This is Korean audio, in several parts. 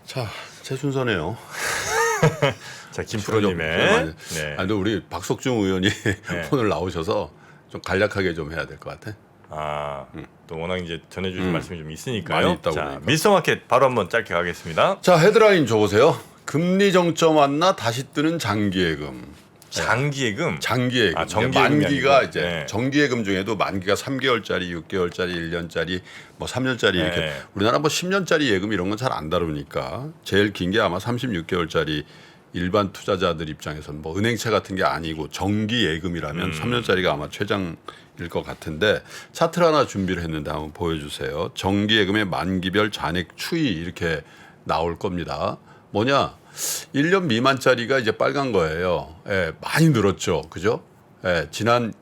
자, 제 순서네요. 자, 김프로님의. 네. 아니, 우리 박석중 의원이 오늘 나오셔서 좀 간략하게 좀 해야 될 것 같아. 또 워낙 이제 전해주신 말씀이 좀 있으니까요. 많이 있다고 자, 그러니까. 밀성마켓 바로 한번 짧게 가겠습니다. 자, 헤드라인 줘보세요. 금리 정점 왔나 다시 뜨는 장기예금. 장기예금. 장기예금. 아, 정기예금이 만기가 아니고. 이제 네. 정기예금 중에도 만기가 3개월짜리, 6개월짜리, 1년짜리, 뭐 3년짜리 이렇게 네. 우리나라 뭐 10년짜리 예금 이런 건 잘 안 다루니까 제일 긴 게 아마 36개월짜리 일반 투자자들 입장에서는 뭐 은행채 같은 게 아니고 정기 예금이라면 3년짜리가 아마 최장일 것 같은데 차트를 하나 준비를 했는데 한번 보여주세요. 정기 예금의 만기별 잔액 추이 이렇게 나올 겁니다. 뭐냐? 1년 미만짜리가 이제 빨간 거예요. 예, 많이 늘었죠. 그죠? 예, 지난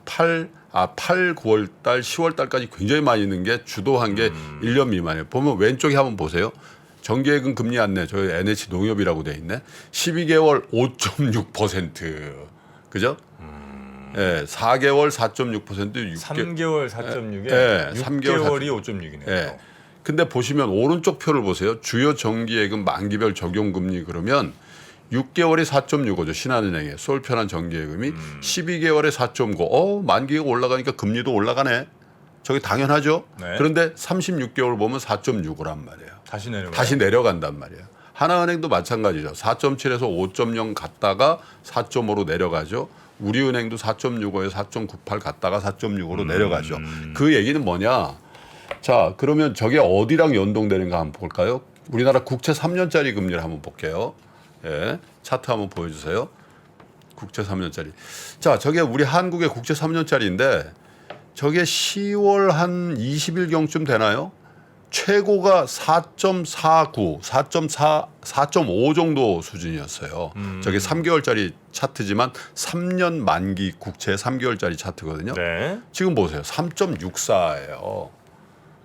8, 9월 달, 10월 달까지 굉장히 많이 는 게 주도한 게 1년 미만이에요. 보면 왼쪽에 한번 보세요. 정기예금 금리 안내, 저희 NH 농협이라고 돼 있네. 12개월 5.6%. 그죠? 예, 4개월 4.6%, 3개월 4.6에 예, 6개월이 5.6이네요. 예. 근데 보시면 오른쪽 표를 보세요. 주요 정기예금 만기별 적용금리 그러면 6개월이 4.65죠. 신한은행에 솔편한 정기예금이 12개월에 4.9. 만기가 올라가니까 금리도 올라가네. 저게 당연하죠. 네. 그런데 36개월 보면 4.65란 말이에요. 다시 내려가요. 다시 내려간단 말이에요. 하나은행도 마찬가지죠. 4.7에서 5.0 갔다가 4.5로 내려가죠. 우리은행도 4.65에서 4.98 갔다가 4.6으로 내려가죠. 그 얘기는 뭐냐? 자, 그러면 저게 어디랑 연동되는가 한번 볼까요? 우리나라 국채 3년짜리 금리를 한번 볼게요. 예, 차트 한번 보여주세요. 국채 3년짜리. 자, 저게 우리 한국의 국채 3년짜리인데 저게 10월 한 20일경쯤 되나요? 최고가 4.49, 4.5 정도 수준이었어요. 저게 3개월짜리 차트지만 3년 만기 국채 3개월짜리 차트거든요. 네. 지금 보세요. 3.64예요.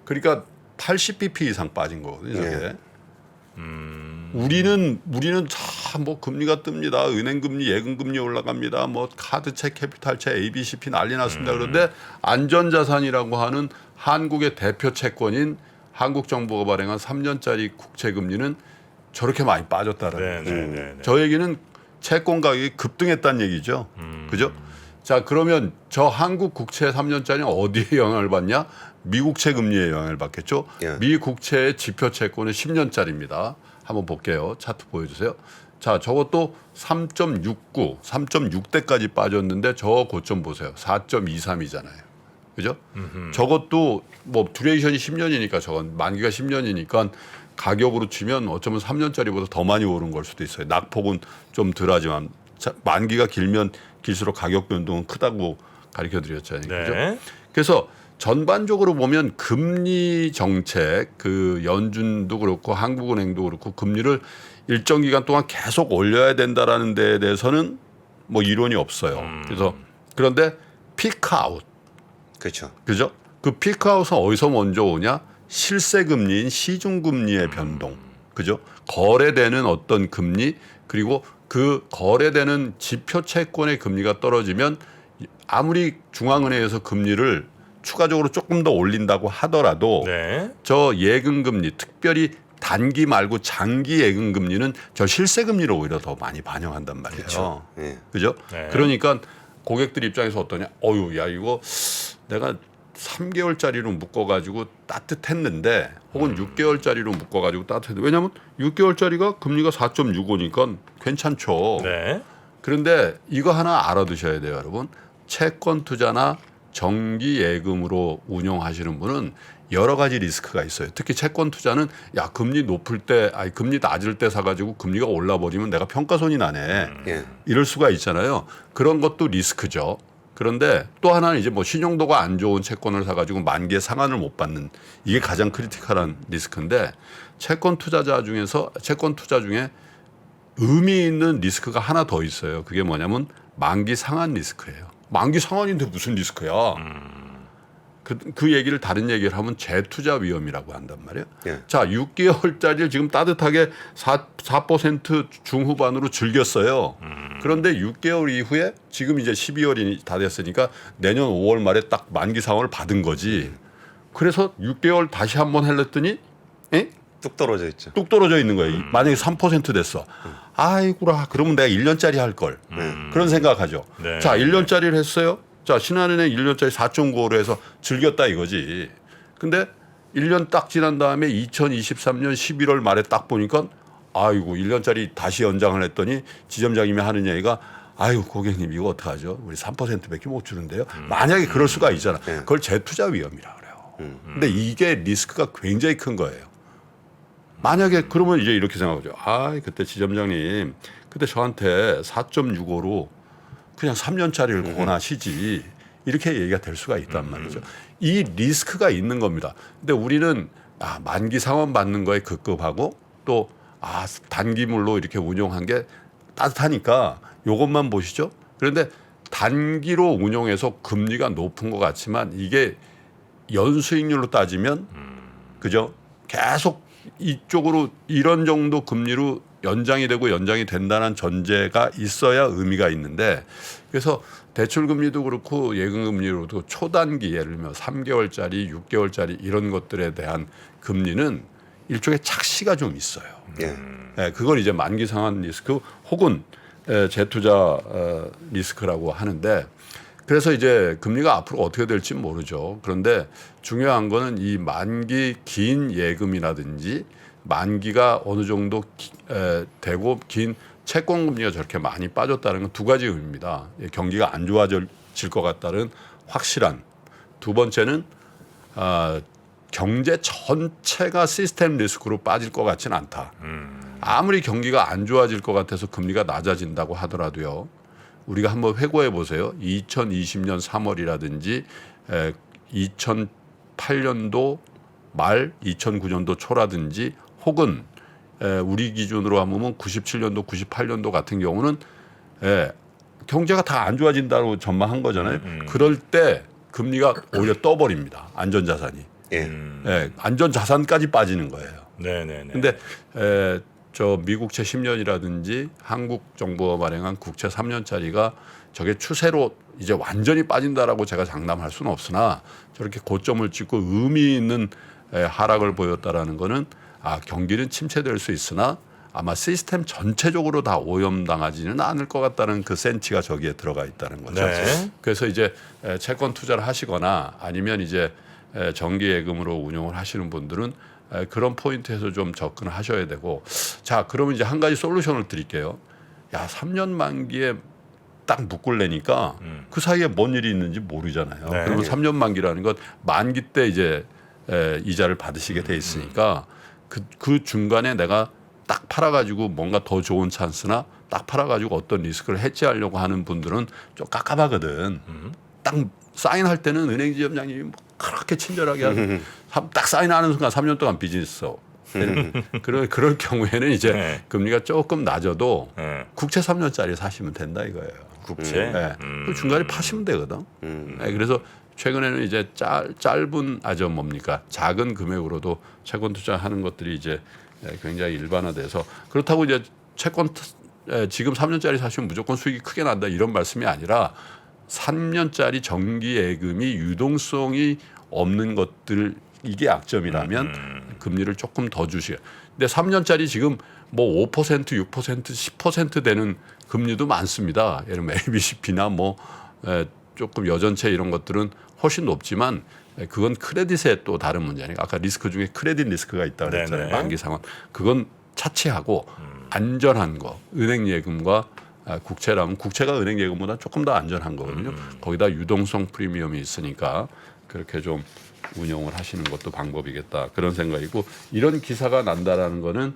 그러니까 80bp 이상 빠진 거거든요. 저게. 우리는 뭐 금리가 뜹니다. 은행 금리, 예금 금리 올라갑니다. 뭐 카드채, 캐피탈채, ABCP 난리 났습니다. 그런데 안전자산이라고 하는 한국의 대표 채권인 한국 정부가 발행한 3년짜리 국채 금리는 저렇게 많이 빠졌다라는 거죠. 네. 저 얘기는 채권 가격이 급등했다는 얘기죠. 그죠? 자, 그러면 저 한국 국채 3년짜리는 어디에 영향을 받냐? 미국채 금리에 영향을 받겠죠. 예. 미국채의 지표 채권은 10년짜리입니다. 한번 볼게요. 차트 보여주세요. 자, 저것도 3.69, 3.6대까지 빠졌는데 저 고점 보세요. 4.23이잖아요. 그죠? 저것도 뭐 듀레이션이 10년이니까 저건 만기가 10년이니까 가격으로 치면 어쩌면 3년짜리보다 더 많이 오른 걸 수도 있어요. 낙폭은 좀 덜하지만 만기가 길면 길수록 가격 변동은 크다고 가르쳐 드렸잖아요. 그죠? 네. 그래서 전반적으로 보면 금리 정책, 그 연준도 그렇고 한국은행도 그렇고 금리를 일정 기간 동안 계속 올려야 된다라는 데에 대해서는 뭐 이론이 없어요. 그래서 그런데 피크아웃, 그렇죠. 그죠? 그 피크아웃은 어디서 먼저 오냐? 실세 금리인 시중 금리의 변동, 그죠? 거래되는 어떤 금리 그리고 그 거래되는 지표 채권의 금리가 떨어지면 아무리 중앙은행에서 금리를 추가적으로 조금 더 올린다고 하더라도 네. 저 예금 금리 특별히 단기 말고 장기 예금 금리는 저 실세 금리로 오히려 더 많이 반영한단 말이에요. 그렇죠. 예. 그죠? 네. 그러니까 고객들 입장에서 어떠냐? 어유, 야 이거 내가 3개월짜리로 묶어가지고 따뜻했는데 혹은 6개월짜리로 묶어가지고 따뜻했는데 왜냐하면 6개월짜리가 금리가 4.65니까 괜찮죠. 네. 그런데 이거 하나 알아두셔야 돼요, 여러분. 채권 투자나 정기 예금으로 운용하시는 분은 여러 가지 리스크가 있어요. 특히 채권 투자는 야 금리 높을 때, 아니 금리 낮을 때 사가지고 금리가 올라버리면 내가 평가손이 나네. 예. 이럴 수가 있잖아요. 그런 것도 리스크죠. 그런데 또 하나는 이제 뭐 신용도가 안 좋은 채권을 사가지고 만기에 상환을 못 받는 이게 가장 크리티컬한 리스크인데 채권 투자 중에 의미 있는 리스크가 하나 더 있어요. 그게 뭐냐면 만기 상환 리스크예요. 만기 상환인데 무슨 리스크야? 그 얘기를 다른 얘기를 하면 재투자 위험이라고 한단 말이에요. 예. 자, 6개월짜리를 지금 따뜻하게 4% 중후반으로 즐겼어요. 그런데 6개월 이후에 지금 이제 12월이 다 됐으니까 내년 5월 말에 딱 만기 상환을 받은 거지. 그래서 6개월 다시 한번 해냈더니 뚝 떨어져 있죠. 뚝 떨어져 있는 거예요. 만약에 3% 됐어. 아이고라. 그러면 내가 1년짜리 할 걸. 그런 생각하죠. 네. 자, 1년짜리를 했어요. 자, 신한은행 1년짜리 4.95로 해서 즐겼다 이거지. 근데 1년 딱 지난 다음에 2023년 11월 말에 딱 보니까 아이고 1년짜리 다시 연장을 했더니 지점장님이 하는 얘기가 아유 고객님 이거 어떡하죠? 우리 3%밖에 못 주는데요. 만약에 그럴 수가 있잖아. 그걸 재투자 위험이라 그래요. 근데 이게 리스크가 굉장히 큰 거예요. 만약에 그러면 이제 이렇게 생각하죠. 아, 그때 지점장님 그때 저한테 4.65로 그냥 3년짜리를 권하시지 이렇게 얘기가 될 수가 있단 말이죠. 이 리스크가 있는 겁니다. 근데 우리는 만기 상환 받는 거에 급급하고 또 단기물로 이렇게 운용한 게 따뜻하니까 이것만 보시죠. 그런데 단기로 운용해서 금리가 높은 것 같지만 이게 연수익률로 따지면 그죠? 계속 이쪽으로 이런 정도 금리로 연장이 되고 연장이 된다는 전제가 있어야 의미가 있는데 그래서 대출금리도 그렇고 예금금리로도 초단기 예를 들면 3개월짜리 6개월짜리 이런 것들에 대한 금리는 일종의 착시가 좀 있어요. 네, 그걸 이제 만기 상환 리스크 혹은 재투자 리스크라고 하는데 그래서 이제 금리가 앞으로 어떻게 될지 모르죠. 그런데 중요한 거는 이 만기 긴 예금이라든지 만기가 어느 정도 되고 긴 채권 금리가 저렇게 많이 빠졌다는 건 두 가지 의미입니다. 경기가 안 좋아질 것 같다는 확실한. 두 번째는 경제 전체가 시스템 리스크로 빠질 것 같지는 않다. 아무리 경기가 안 좋아질 것 같아서 금리가 낮아진다고 하더라도요. 우리가 한번 회고해 보세요. 2020년 3월이라든지 2008년도 말 2009년도 초라든지 혹은 우리 기준으로 하면 97년도 98년도 같은 경우는 경제가 다 안 좋아진다고 전망한 거잖아요. 그럴 때 금리가 오히려 떠버립니다. 안전자산이. 안전자산까지 빠지는 거예요. 네네네. 근데 저 미국채 10년이라든지 한국 정부가 발행한 국채 3년짜리가 저게 추세로 이제 완전히 빠진다라고 제가 장담할 수는 없으나 저렇게 고점을 찍고 의미 있는 하락을 보였다라는 거는 경기는 침체될 수 있으나 아마 시스템 전체적으로 다 오염당하지는 않을 것 같다는 그 센치가 저기에 들어가 있다는 거죠. 네. 그래서 이제 채권 투자를 하시거나 아니면 이제 정기 예금으로 운용을 하시는 분들은 그런 포인트에서 좀 접근을 하셔야 되고 자 그러면 이제 한 가지 솔루션을 드릴게요. 야 3년 만기에 딱 묶을래니까 그 사이에 뭔 일이 있는지 모르잖아요. 네. 그러면 3년 만기라는 건 만기 때 이제 이자를 받으시게 돼 있으니까 그 중간에 내가 딱 팔아가지고 뭔가 더 좋은 찬스나 딱 팔아가지고 어떤 리스크를 해지하려고 하는 분들은 좀 깝깝하거든. 딱 사인할 때는 은행 지점장님이 뭐 그렇게 친절하게 딱 사인하는 순간 3년 동안 비즈니스 그럴 경우에는 이제 네. 금리가 조금 낮아도 네. 국채 3년짜리 사시면 된다 이거예요. 국채. 네. 그 중간에 파시면 되거든. 네. 그래서 최근에는 이제 짧은 작은 금액으로도 채권 투자하는 것들이 이제 굉장히 일반화돼서 그렇다고 이제 채권 지금 3년짜리 사시면 무조건 수익이 크게 난다 이런 말씀이 아니라 3년짜리 정기 예금이 유동성이 없는 것들 이게 약점이라면 금리를 조금 더 주시게. 근데 3년짜리 지금 뭐 5%, 6%, 10% 되는 금리도 많습니다. 예를 들면 ABCP나 뭐 조금 여전체 이런 것들은 훨씬 높지만 그건 크레딧의 또 다른 문제니까 아까 리스크 중에 크레딧 리스크가 있다고 그랬잖아요. 네네. 만기 상환. 그건 차치하고 안전한 거 은행 예금과 국채라면 국채가 은행 예금보다 조금 더 안전한 거거든요. 거기다 유동성 프리미엄이 있으니까 그렇게 좀 운용을 하시는 것도 방법이겠다 그런 생각이고 이런 기사가 난다라는 거는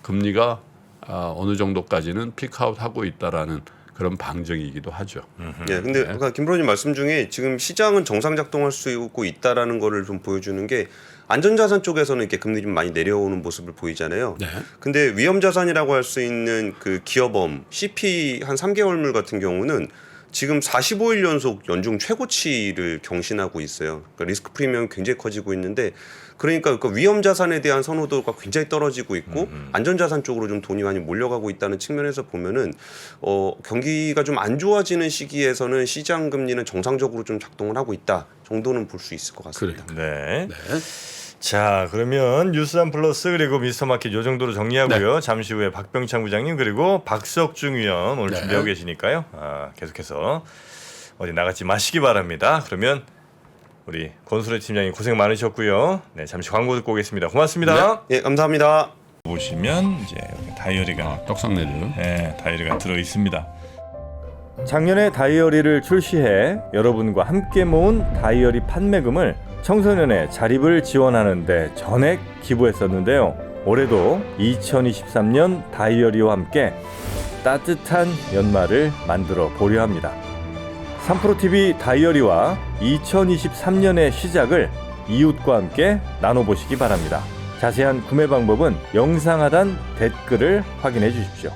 금리가 어느 정도까지는 피크아웃하고 있다라는 그런 방증이기도 하죠. 근데 아까 김 프로님 말씀 중에 지금 시장은 정상 작동할 수 있다라는 거를 좀 보여주는 게 안전자산 쪽에서는 이렇게 금리 좀 많이 내려오는 모습을 보이잖아요. 네. 근데 위험자산이라고 할 수 있는 그 기업엄 CP 한 3개월물 같은 경우는 지금 45일 연속 연중 최고치를 경신하고 있어요. 그러니까 리스크 프리미엄이 굉장히 커지고 있는데 그러니까 그 위험 자산에 대한 선호도가 굉장히 떨어지고 있고 안전 자산 쪽으로 좀 돈이 많이 몰려가고 있다는 측면에서 보면은 경기가 좀 안 좋아지는 시기에서는 시장 금리는 정상적으로 좀 작동을 하고 있다 정도는 볼 수 있을 것 같습니다. 그래요. 네. 네. 자, 그러면 뉴스한 플러스 그리고 미스터마켓 요 정도로 정리하고요. 잠시 후에 박병창 부장님 그리고 박석중 위원 오늘 네. 준비하고 계시니까요. 계속해서 어디 나가지 마시기 바랍니다. 그러면 우리 권수래 팀장님 고생 많으셨고요. 네, 잠시 광고 듣고 오겠습니다. 고맙습니다. 예, 감사합니다. 보시면 이제 여기 다이어리가 떡상내려. 네, 다이어리가 들어 있습니다. 작년에 다이어리를 출시해 여러분과 함께 모은 다이어리 판매금을 청소년의 자립을 지원하는 데 전액 기부했었는데요. 올해도 2023년 다이어리와 함께 따뜻한 연말을 만들어 보려 합니다. 3프로TV 다이어리와 2023년의 시작을 이웃과 함께 나눠보시기 바랍니다. 자세한 구매 방법은 영상 하단 댓글을 확인해 주십시오.